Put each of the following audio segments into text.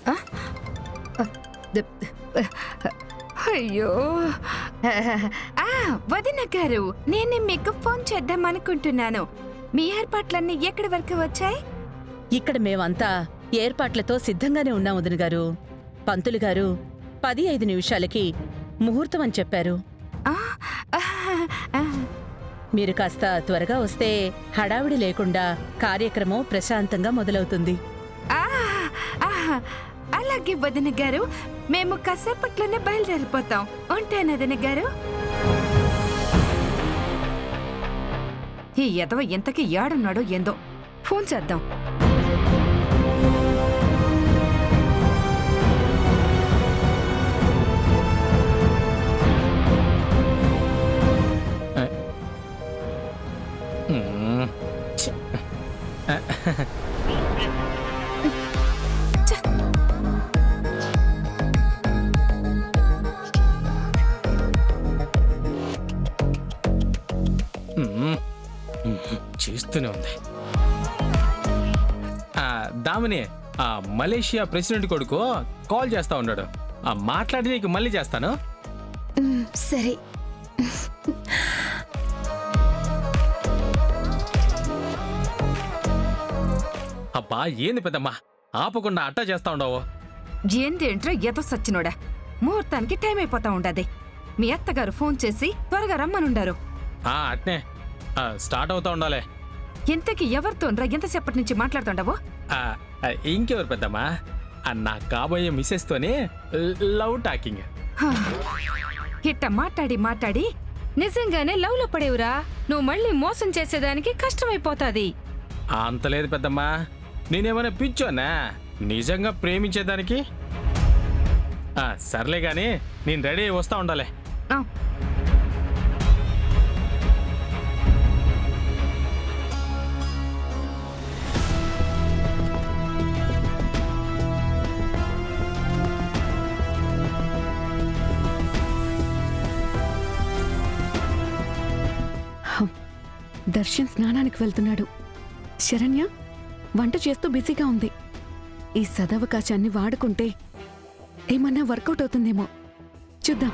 ఆ? ఆ, ద- అయ్యో ఆ, వదిన గారు, నేను మీకు ఫోన్ చేద్దాం అనుకుంటున్నాను. మీ ఏర్పాట్లన్నీ ఎక్కడి వరకు వచ్చాయి? ఇక్కడ మేమంతా ఏర్పాట్లతో సిద్ధంగానే ఉన్నాం వదిన గారు. పంతులు గారు 10-5 నిమిషాలకి ముహూర్తం అని చెప్పారు. ఆ, ఆ, ఆ, మీరు కాస్త త్వరగా వస్తే హడావిడి లేకుండా కార్యక్రమం ప్రశాంతంగా మొదలవుతుంది. ఆ, ఆ, అలాగే వదిన గారు, మేము కాసేపట్లోనే బయలుదేరిపోతాం. ఉంటాను వదిన గారు. ఈ ఎదవ ఎంతకి ఏడున్నాడో ఏందో, ఫోన్ చేద్దాం. చేస్తూనే ఉంది. దామిని, మలేషియా ప్రెసిడెంట్ కొడుకు కాల్ చేస్తా ఉన్నాడు. మాట్లాడి నీకు మళ్ళీ చేస్తాను. సరే. అబ్బా ఏంది పెద్దమ్మా, ఆపకుండా అట్టా చేస్తా ఉండవు. ఏంటేంట్రా ఎదో సచ్చినోడా, ముహూర్తానికి టైం అయిపోతా ఉండది. మీ అత్తగారు ఫోన్ చేసి త్వరగా రమ్మనుండారు. అట్నే స్టార్ట్ అవుతా ఉండాలి. ఇంతకి ఎవరితోనరా ఎంతసేపటి నుంచి మాట్లాడుతుండవో? ఇంకెవరు పెద్దమ్మా, నా కాబోయే మిస్సెస్ తోనే లవ్ టాకింగ్. ఇట్ట మాట్లాడి మాట్లాడి నిజంగానే లవ్ లో పడేవురా. నువ్వు మళ్ళీ మోసం చేసేదానికి కష్టమైపోతాది. అంత లేదు పెద్దమ్మా, నేనేమైనా పిచ్చోనా నిజంగా ప్రేమించేదానికి? సర్లే గాని నేను రెడీ అయి వస్తా ఉండాలి. ఆ, దర్శన్ స్నానానికి వెళ్తున్నాడు. శరణ్య వంట చేస్తూ బిజీగా ఉంది. ఈ సదవకాశాన్ని వాడుకుంటే ఏమన్నా వర్కౌట్ అవుతుందేమో చూద్దాం.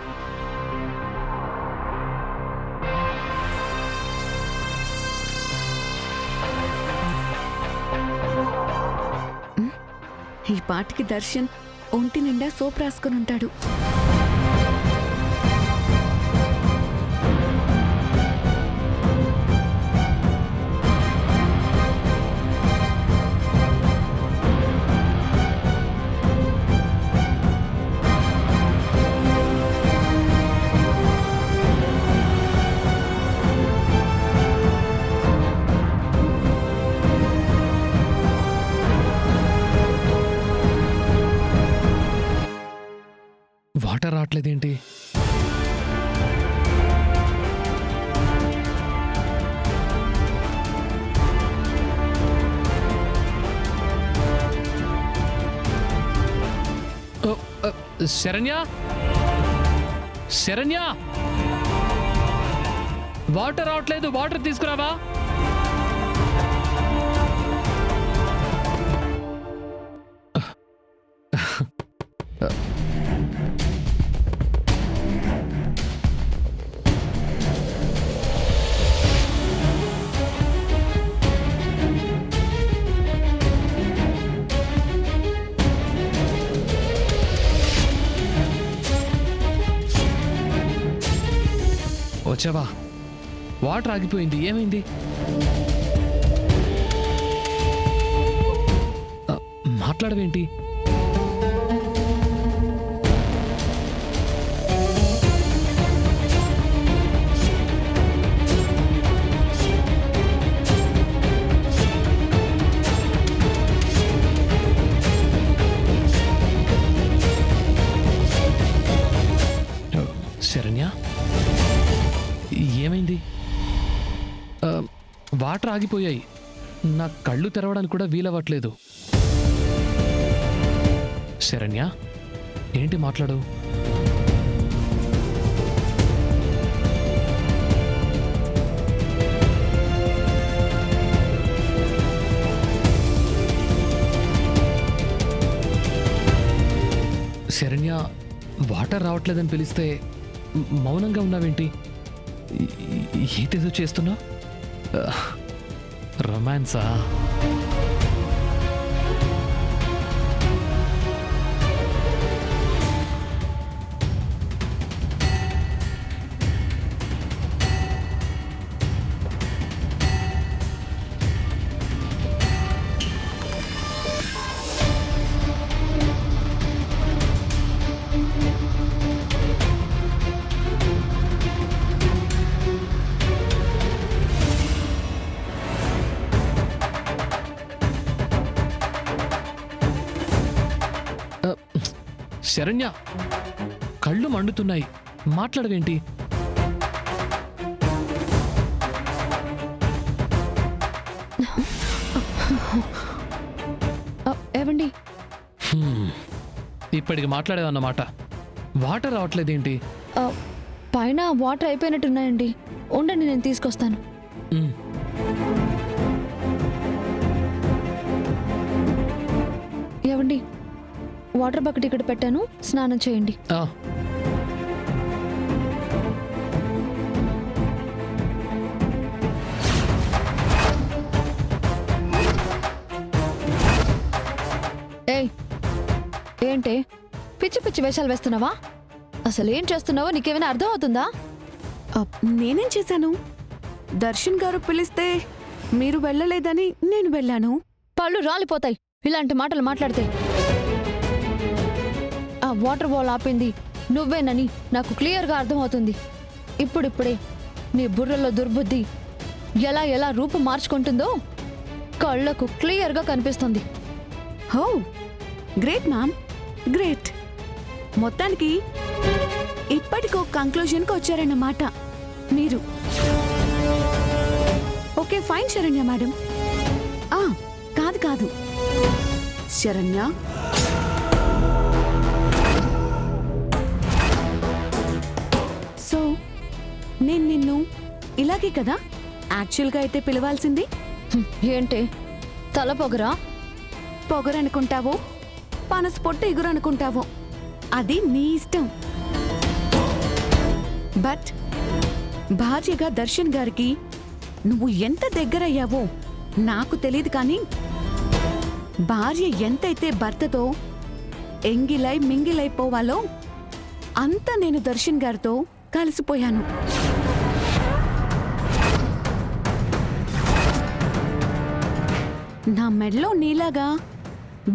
ఈ పాటికి దర్శన్ ఒంటి నిండా సోప్ రాసుకుని ఉంటాడు. వాటర్ రావట్లేదేంటి? శరణ్య, శరణ్య, వాటర్ రావట్లేదు. వాటర్ తీసుకురావా? వచ్చావా? వాటర్ ఆగిపోయింది. ఏమైంది? మాట్లాడవేంటి? శరణ్య, ఏమైంది? వాటర్ ఆగిపోయాయి. నా కళ్ళు తెరవడానికి కూడా వీలవ్వట్లేదు. శరణ్య, ఏంటి మాట్లాడు? శరణ్య వాటర్ రావట్లేదని పిలిస్తే మౌనంగా ఉన్నావేంటి? ఏదేదో చేస్తున్నా? రొమాన్సా? శరణ్య కళ్ళు మండుతున్నాయి, మాట్లాడవేంటి? ఏవండి, ఇప్పటికి మాట్లాడేవన్నమాట. వాటర్ రావట్లేదేంటి? పైన వాటర్ అయిపోయినట్టున్నాయండి. ఉండండి, నేను తీసుకొస్తాను. ఉమ్, ఏవండి, వాటర్ బకెట్ ఇక్కడ పెట్టాను, స్నానం చేయండి. ఆ, ఏయ్, ఏంటి పిచ్చి పిచ్చి వేషాలు వేస్తున్నావా? అసలు ఏం చేస్తున్నావో నీకేమైనా అర్థం అవుతుందా? నేనేం చేశాను? దర్శన్ గారు పిలిస్తే మీరు వెళ్ళలేదని నేను వెళ్ళాను. పళ్ళు రాలిపోతాయి ఇలాంటి మాటలు మాట్లాడితే. ఆ వాటర్ వాల్ ఆపింది నువ్వేనని నాకు క్లియర్గా అర్థమవుతుంది. ఇప్పుడిప్పుడే నీ బుర్రలో దుర్బుద్ధి ఎలా ఎలా రూపు మార్చుకుంటుందో కళ్ళకు క్లియర్గా కనిపిస్తుంది. హో, గ్రేట్ మ్యామ్, గ్రేట్. మొత్తానికి ఇప్పటికో కంక్లూజన్కి వచ్చారన్నమాట మీరు. Okay, fine Saranya madam. కాదు కాదు శరణ్య, సో నేను నిన్ను ఇలాగే కదా యాక్చువల్గా అయితే పిలవాల్సింది. ఏంటి తల పొగరా? పొగరనుకుంటావో పనసు పొట్టు ఎగురనుకుంటావో అది నీ ఇష్టం. బట్ భార్యగా దర్శన్ గారికి నువ్వు ఎంత దగ్గరయ్యావో నాకు తెలియదు, కానీ భార్య ఎంతైతే భర్తతో ఎంగిలై మింగిలైపోవాలో అంత నేను దర్శన్ గారితో కలిసిపోయాను. నా మెడలో నీలాగా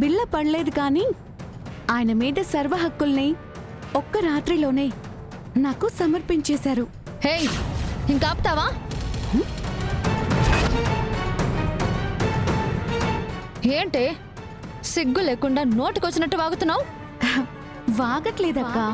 బిళ్ళ పడలేదు, కానీ ఆయన మీద సర్వ హక్కుల్ని ఒక్క రాత్రిలోనే నాకు సమర్పించేశారు. హే, ఇంకా ఆపుతావా? ఏంటి సిగ్గు లేకుండా నోటికొచ్చినట్టు వాగుతున్నావు? వాగట్లేదక్కా.